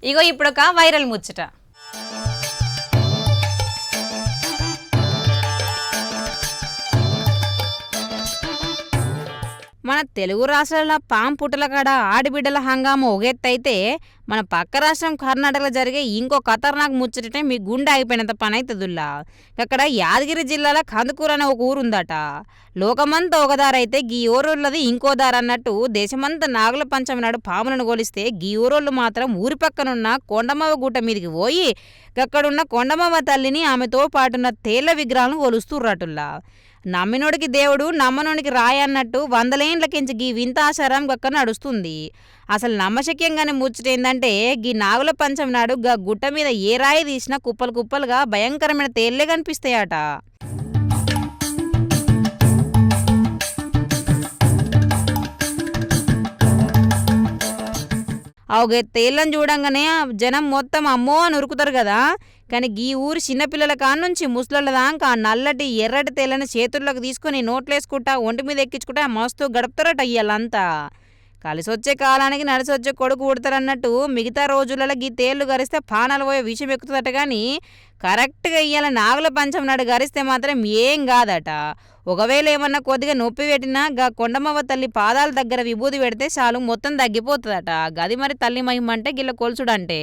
ఇగో ఇప్పుడొక వైరల్ ముచ్చట. మన తెలుగు రాష్ట్రాల పాం పుట్టల కాడ ఆడిబిడ్డల హంగామా ఒగెత్తైతే మన పక్క రాష్ట్రం కర్ణాటకలో జరిగే ఇంకో ఖతర్నాక్ ముచ్చటనే మీ గుండె ఆగిపోయినంత పని అవుతుందిలా. అక్కడ యాదగిరి జిల్లాలో కందుకూరు అనే ఒక ఊరుందట. లోకమంతా ఒకదారైతే గీ ఊరోళ్ళది ఇంకో దారి అన్నట్టు దేశమంతా నాగుల పంచమి నాడు పాములను గోలిస్తే గీ ఊరోళ్ళు మాత్రం ఊరి పక్కనున్న కొండమవ్వ గుట్ట మీదికి పోయి అక్కడున్న కొండమవ్వ తల్లిని ఆమెతో పాటున్న తేళ్ల విగ్రహాలను కొలుస్తుర్రటుల్లా. నమ్మినోడికి దేవుడు నమ్మనోడికి రాయి అన్నట్టు వందలేండ్లకించి గీ వింత ఆచారం గక్క నడుస్తుంది. అసలు నమ్మశక్యంగానే ముచ్చటేందంటే గీ నాగుల పంచమి నాడు గా గుట్ట మీద ఏ రాయి తీసినా కుప్పలు కుప్పలుగా భయంకరమైన తేళ్లే కనిపిస్తాయట. అవుగే తేళ్ళని చూడంగానే జనం మొత్తం అమ్మో అని ఉరుకుతారు కదా. కానీ గీ ఊరి చిన్నపిల్లల కానుంచి ముసలోళ్ళ దాకా నల్లటి ఎర్రటి తేళ్ళని చేతుల్లోకి తీసుకొని నోట్లేసుకుంటా ఒంటి మీద ఎక్కించుకుంటా మస్తు గడుపుతారట ఇయ్యాలంతా. కలిసొచ్చే కాలానికి నడిసొచ్చే కొడుకు ఉడతారన్నట్టు మిగతా రోజులలో గీ తేళ్లు గరిస్తే పానాలు పోయే విషయం ఎక్కుతుందట. కానీ కరెక్ట్గా ఇయ్యాల నాగుల పంచమి నాడు గరిస్తే మాత్రం ఏం కాదట. ఒకవేళ ఏమన్నా కొద్దిగా నొప్పి పెట్టినా గా కొండమవ్వ తల్లి పాదాల దగ్గర విభూది పెడితే చాలు మొత్తం తగ్గిపోతుందట. గది మరి తల్లి మహిమ అంటే గిల్ల కొలుసుడంటే.